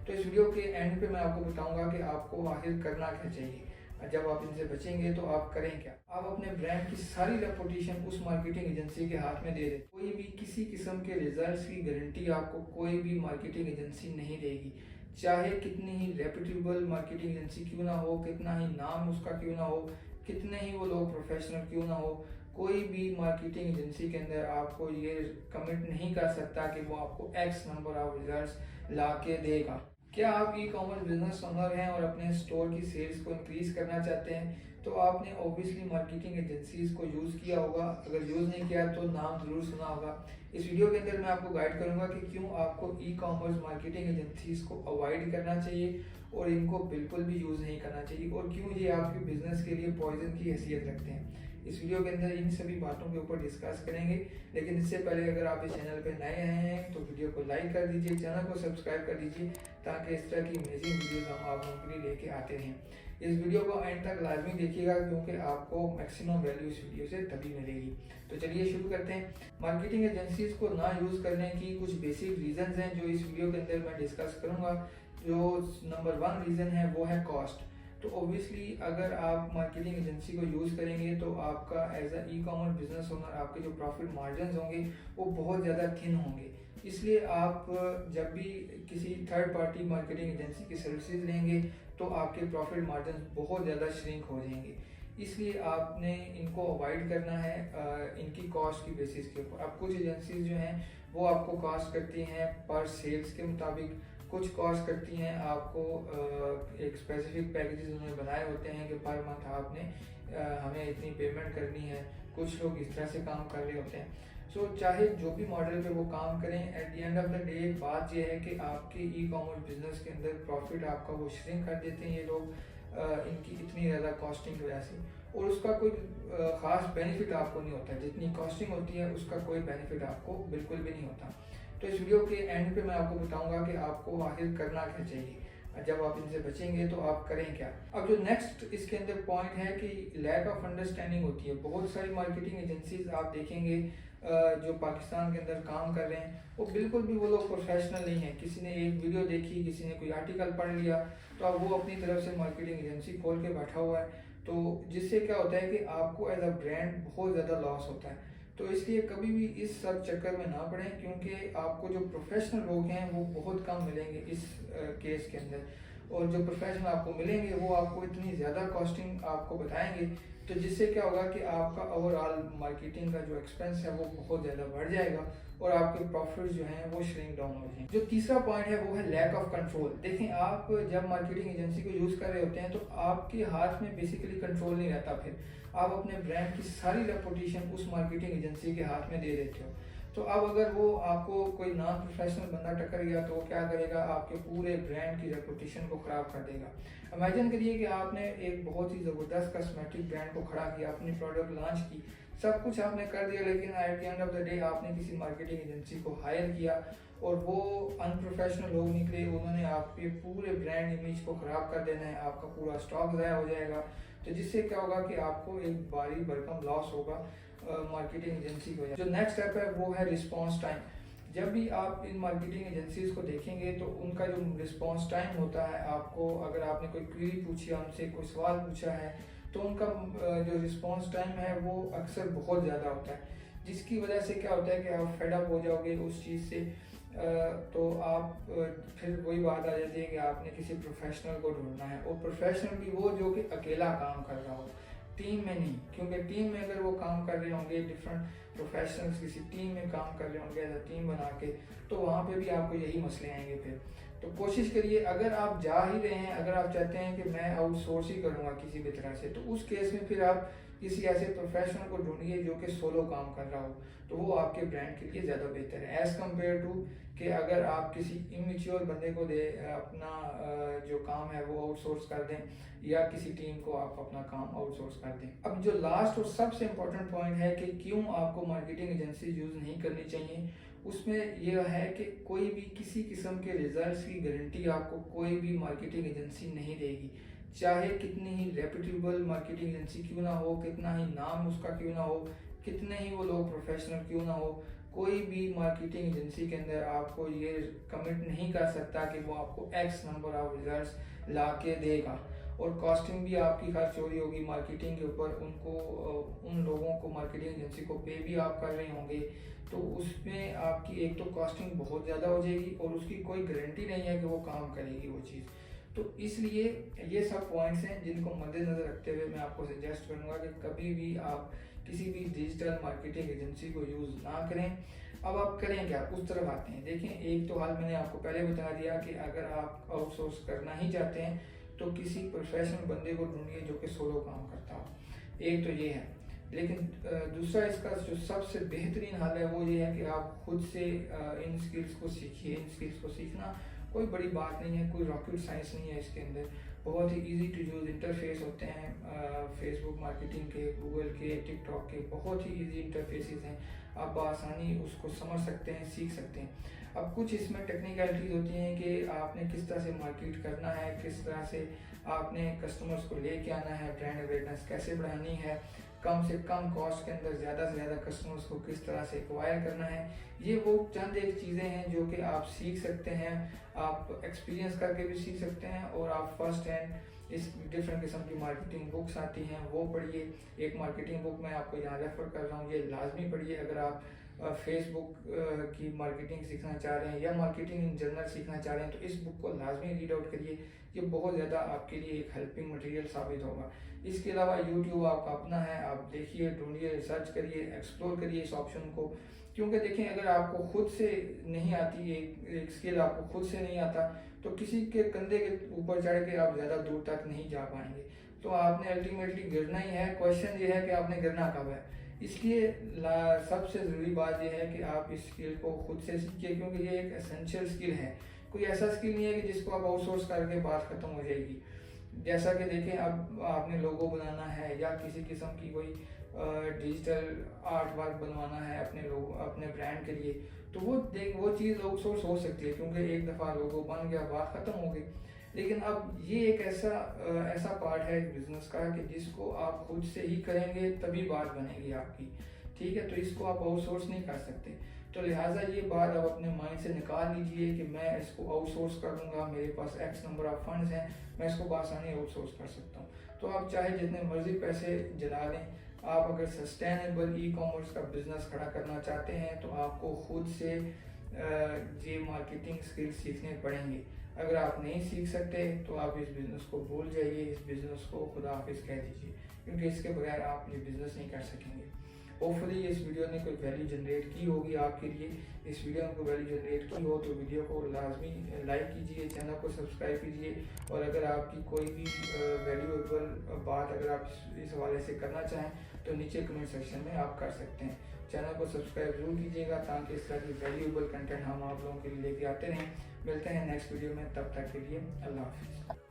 तो इस वीडियो के एंड पे मैं आपको बताऊंगा कि आपको आखिर करना क्या चाहिए। जब आप इनसे बचेंगे तो आप करें क्या। आप अपने ब्रांड की सारी रेपुटेशन उस मार्केटिंग एजेंसी के हाथ में दे दें। कोई भी किसी किस्म के रिजल्ट्स की गारंटी आपको कोई भी मार्केटिंग एजेंसी नहीं देगी। चाहे कितनी ही रेपुटेबल मार्केटिंग एजेंसी क्यों ना हो, कितना ही नाम उसका क्यों ना हो, कितने ही वो लोग प्रोफेशनल क्यों ना हो, कोई भी मार्केटिंग एजेंसी के अंदर आपको ये कमिट नहीं कर सकता कि वो आपको एक्स नंबर ऑफ रिजल्ट्स ला के देगा। क्या आप ई कॉमर्स बिजनेस ओनर हैं और अपने स्टोर की सेल्स को इंक्रीज करना चाहते हैं, तो आपने ऑब्वियसली मार्केटिंग एजेंसीज को यूज़ किया होगा। अगर यूज़ नहीं किया तो नाम ज़रूर सुना होगा। इस वीडियो के अंदर मैं आपको गाइड करूंगा कि क्यों आपको ई कॉमर्स मार्केटिंग एजेंसीज को अवॉइड करना चाहिए और इनको बिल्कुल भी यूज़ नहीं करना चाहिए, और क्यों ये आपके बिजनेस के लिए पॉइजन की हैसियत रखते हैं। इस वीडियो के अंदर इन सभी बातों के ऊपर डिस्कस करेंगे। लेकिन इससे पहले अगर आप इस चैनल पर नए आए हैं तो वीडियो को लाइक कर दीजिए, चैनल को सब्सक्राइब कर दीजिए, ताकि इस तरह की अमेजिंग वीडियोस हम आप लोगों के लिए लेके आते रहें। इस वीडियो को एंड तक लाजमी देखिएगा, क्योंकि आपको मैक्सिमम वैल्यू इस वीडियो से तभी मिलेगी। तो चलिए शुरू करते हैं। मार्केटिंग एजेंसीज को ना यूज़ करने की कुछ बेसिक रीजंस हैं जो इस वीडियो के अंदर मैं डिस्कस करूंगा। जो नंबर 1 रीज़न है वो है कॉस्ट। तो ऑब्वियसली अगर आप मार्केटिंग एजेंसी को यूज़ करेंगे तो आपका as a e commerce business owner आपके जो प्रॉफिट मार्जिन होंगे वो बहुत ज़्यादा थिन होंगे। इसलिए आप जब भी किसी थर्ड पार्टी मार्केटिंग एजेंसी की सर्विसेज लेंगे तो आपके प्रॉफिट मार्जिन बहुत ज़्यादा श्रिंक हो जाएंगे। इसलिए आपने इनको अवॉइड करना है इनकी कॉस्ट की बेसिस के ऊपर। अब कुछ एजेंसीज जो हैं वो आपको कॉस्ट करती हैं पर सेल्स के मुताबिक, कुछ कॉस्ट करती हैं आपको एक स्पेसिफिक पैकेजेस उन्होंने बनाए होते हैं कि पर मंथ आपने हमें इतनी पेमेंट करनी है। कुछ लोग इस तरह से काम कर रहे होते हैं। सो चाहे जो भी मॉडल पे वो काम करें, at the end of the day एक बात यह है कि आपके ई कॉमर्स बिजनेस के अंदर प्रॉफिट आपका वो श्रिंक कर देते हैं ये लोग इनकी इतनी ज़्यादा कॉस्टिंग की वजह से, और उसका कोई ख़ास बेनिफिट आपको नहीं होता। जितनी कॉस्टिंग होती है उसका कोई बेनिफिट आपको बिल्कुल भी नहीं होता। तो इस वीडियो के एंड पे मैं आपको बताऊंगा कि आपको आखिर करना क्या चाहिए। जब आप इनसे बचेंगे तो आप करें क्या। अब जो नेक्स्ट इसके अंदर पॉइंट है कि लैक ऑफ अंडरस्टैंडिंग होती है। बहुत सारी मार्केटिंग एजेंसीज आप देखेंगे जो पाकिस्तान के अंदर काम कर रहे हैं वो बिल्कुल भी वो लोग प्रोफेशनल नहीं है। किसी ने एक वीडियो देखी, किसी ने कोई आर्टिकल पढ़ लिया, तो अब वो अपनी तरफ से मार्केटिंग एजेंसी खोल के बैठा हुआ है। तो जिससे क्या होता है कि आपको एज अ ब्रांड बहुत ज़्यादा लॉस होता है। तो इसलिए कभी भी इस सब चक्कर में ना पड़ें, क्योंकि आपको जो प्रोफेशनल लोग हैं वो बहुत कम मिलेंगे इस केस के अंदर, और जो प्रोफेशनल आपको मिलेंगे वो आपको इतनी ज़्यादा कॉस्टिंग आपको बताएंगे, तो जिससे क्या होगा कि आपका ओवरऑल मार्केटिंग का जो एक्सपेंस है वो बहुत ज़्यादा बढ़ जाएगा और आपके प्रॉफिट जो हैं वो श्रिंक डाउन हो जाएंगे। जो तीसरा पॉइंट है वो है लैक ऑफ कंट्रोल। देखें, आप जब मार्केटिंग एजेंसी को यूज़ कर रहे होते हैं तो आपके हाथ में बेसिकली कंट्रोल नहीं रहता। फिर आप अपने ब्रांड की सारी रेपुटेशन उस मार्केटिंग एजेंसी के हाथ में दे देते हो। तो अब अगर वो आपको कोई नॉन प्रोफेशनल बंदा टक्कर गया तो वो क्या करेगा, आपके पूरे ब्रांड की रेपुटेशन को ख़राब कर देगा। इमेजिन करिए कि आपने एक बहुत ही ज़बरदस्त कॉस्मेटिक ब्रांड को खड़ा किया, अपनी प्रोडक्ट लॉन्च की, सब कुछ आपने कर दिया, लेकिन at the end of the day आपने किसी मार्केटिंग एजेंसी को हायर किया और वो अनप्रोफेशनल लोग निकले। उन्होंने आपके पूरे ब्रांड इमेज को ख़राब कर देना है, आपका पूरा स्टॉक ज़ाया हो जाएगा। तो जिससे क्या होगा कि आपको एक भारी भरकम लॉस होगा मार्केटिंग एजेंसी को। जो नेक्स्ट स्टेप है वो है रिस्पॉन्स टाइम। जब भी आप इन मार्केटिंग एजेंसीज को देखेंगे तो उनका जो रिस्पॉन्स टाइम होता है, आपको अगर आपने कोई क्वेरी पूछी है, उनसे कोई सवाल पूछा है, तो उनका जो रिस्पॉन्स टाइम है वो अक्सर बहुत ज़्यादा होता है, जिसकी वजह से क्या होता है कि आप फेड अप हो जाओगे उस चीज़ से। तो आप फिर वही बात आ जाती है कि आपने किसी प्रोफेशनल को ढूंढना है, और प्रोफेशनल भी वो जो कि अकेला काम कर रहा हो, टीम में नहीं। क्योंकि टीम में अगर वो काम कर रहे होंगे, डिफरेंट प्रोफेशनल्स किसी टीम में काम कर रहे होंगे एज अ टीम बना के, तो वहाँ पे भी आपको यही मसले आएंगे फिर। तो कोशिश करिए, अगर आप जा ही रहे हैं, अगर आप चाहते हैं कि मैं आउटसोर्स ही करूँगा किसी भी तरह से, तो उस केस में फिर आप किसी ऐसे प्रोफेशनल को ढूंढिए जो कि सोलो काम कर रहा हो, तो वो आपके ब्रांड के लिए ज़्यादा बेहतर है एज़ कम्पेयर टू कि अगर आप किसी इमेच्योर बंदे को दे अपना जो काम है वो आउटसोर्स कर दें, या किसी टीम को आप अपना काम आउटसोर्स कर दें। अब जो लास्ट और सबसे इम्पोर्टेंट पॉइंट है कि क्यों आपको मार्केटिंग एजेंसी यूज़ नहीं करनी चाहिए, उसमें यह है कि कोई भी किसी किस्म के रिजल्ट्स की गारंटी आपको कोई भी मार्केटिंग एजेंसी नहीं देगी। चाहे कितनी ही रेपुटेबल मार्केटिंग एजेंसी क्यों ना हो, कितना ही नाम उसका क्यों ना हो, कितने ही वो लोग प्रोफेशनल क्यों ना हो, कोई भी मार्केटिंग एजेंसी के अंदर आपको ये कमिट नहीं कर सकता कि वो आपको एक्स नंबर ऑफ रिजल्ट्स ला के देगा, और कॉस्टिंग भी आपकी खर्च हो रही होगी मार्केटिंग के ऊपर। उनको उन लोगों को मार्केटिंग एजेंसी को पे भी आप कर रहे होंगे, तो उसमें आपकी एक तो कॉस्टिंग बहुत ज़्यादा हो जाएगी और उसकी कोई गारंटी नहीं है कि वो काम करेगी वो चीज़। तो इसलिए ये सब पॉइंट्स हैं जिनको मद्देनज़र रखते हुए मैं आपको सजेस्ट करूँगा कि कभी भी आप किसी भी डिजिटल मार्केटिंग एजेंसी को यूज़ ना करें। अब आप करें क्या, उस तरफ आते हैं। देखें, एक तो हाल मैंने आपको पहले बता दिया कि अगर आप आउटसोर्स करना ही चाहते हैं तो किसी प्रोफेशनल बंदे को ढूंढिए जो कि सोलो काम करता हो। एक तो ये है। लेकिन दूसरा इसका जो सबसे बेहतरीन हल है वो ये है कि आप खुद से इन स्किल्स को सीखिए। इन स्किल्स को सीखना कोई बड़ी बात नहीं है, कोई रॉकेट साइंस नहीं है इसके अंदर। बहुत ही इजी टू यूज़ इंटरफेस होते हैं फेसबुक मार्केटिंग के, गूगल के, टिकटॉक के, बहुत ही इजी इंटरफेसेस हैं। आप आसानी उसको समझ सकते हैं, सीख सकते हैं। अब कुछ इसमें टेक्निकलिटीज होती हैं कि आपने किस तरह से मार्केट करना है, किस तरह से आपने कस्टमर्स को लेके आना है, ब्रांड अवेयरनेस कैसे बढ़ानी है, कम से कम कॉस्ट के अंदर ज़्यादा से ज़्यादा कस्टमर्स को किस तरह से एक्वायर करना है। ये वो चंद एक चीज़ें हैं जो कि आप सीख सकते हैं, आप एक्सपीरियंस करके भी सीख सकते हैं, और आप फर्स्ट हैंड इस डिफरेंट किस्म की मार्केटिंग बुक्स आती हैं वो पढ़िए। एक मार्केटिंग बुक मैं आपको यहाँ रेफ़र कर रहा हूँ, ये लाजमी पढ़िए अगर आप फेसबुक की मार्केटिंग सीखना चाह रहे हैं या मार्केटिंग इन जनरल सीखना चाह रहे हैं, तो इस बुक को लाजमी रीड आउट करिए। ये बहुत ज़्यादा आपके लिए एक हेल्पिंग मटेरियल साबित होगा। इसके अलावा यूट्यूब आपका अपना है, आप देखिए, ढूंढिए, रिसर्च करिए, एक्सप्लोर करिए इस ऑप्शन को। क्योंकि देखें, अगर आपको खुद से नहीं आती एक स्किल, आपको खुद से नहीं आता, तो किसी के कंधे के ऊपर चढ़ के आप ज़्यादा दूर तक नहीं जा पाएंगे। तो आपने अल्टीमेटली गिरना ही है। क्वेश्चन ये है कि आपने गिरना कब है। इसलिए सबसे ज़रूरी बात यह है कि आप इस स्किल को खुद से सीखिए, क्योंकि ये एक एसेंशियल स्किल है। कोई ऐसा स्किल नहीं है कि जिसको आप आउटसोर्स करके बात खत्म हो जाएगी। जैसा कि देखें, अब आपने लोगो बनाना है या किसी किस्म की कोई डिजिटल आर्ट वर्क बनवाना है अपने लोगो, अपने ब्रांड के लिए, तो वो चीज़ आउटसोर्स हो सकती है, क्योंकि एक दफ़ा लोगो बन गया, बात ख़त्म हो गई। लेकिन अब ये एक ऐसा पार्ट है बिजनेस का कि जिसको आप खुद से ही करेंगे तभी बात बनेगी आपकी। ठीक है, तो इसको आप आउटसोर्स नहीं कर सकते। तो लिहाजा ये बात आप अपने माइंड से निकाल लीजिए कि मैं इसको आउटसोर्स कर दूंगा, मेरे पास एक्स नंबर ऑफ फंड्स हैं, मैं इसको बआसानी आउटसोर्स कर सकता हूँ। तो आप चाहे जितने मर्जी पैसे जला लें, आप अगर सस्टेनेबल ई कॉमर्स का बिजनेस खड़ा करना चाहते हैं तो आपको खुद से ये मार्केटिंग स्किल्स सीखने पड़ेंगे। अगर आप नहीं सीख सकते तो आप इस बिज़नेस को भूल जाइए, इस बिज़नेस को खुदा हाफिज़ कह दीजिए, क्योंकि इसके बगैर आप ये बिज़नेस नहीं कर सकेंगे। होपफुली इस वीडियो ने कोई वैल्यू जनरेट की होगी आपके लिए। इस वीडियो में कोई वैल्यू जनरेट की हो तो वीडियो को लाजमी लाइक कीजिए, चैनल को सब्सक्राइब कीजिए, और अगर आपकी कोई भी वैल्यूएबल बात अगर आप इस हवाले से करना चाहें तो नीचे कमेंट सेक्शन में आप कर सकते हैं। चैनल को सब्सक्राइब जरूर कीजिएगा ताकि इस तरह की वैल्यूएबल कंटेंट हम आप लोगों के लिए लेके आते रहें। मिलते हैं नेक्स्ट वीडियो में, तब तक के लिए अल्लाह हाफिज़।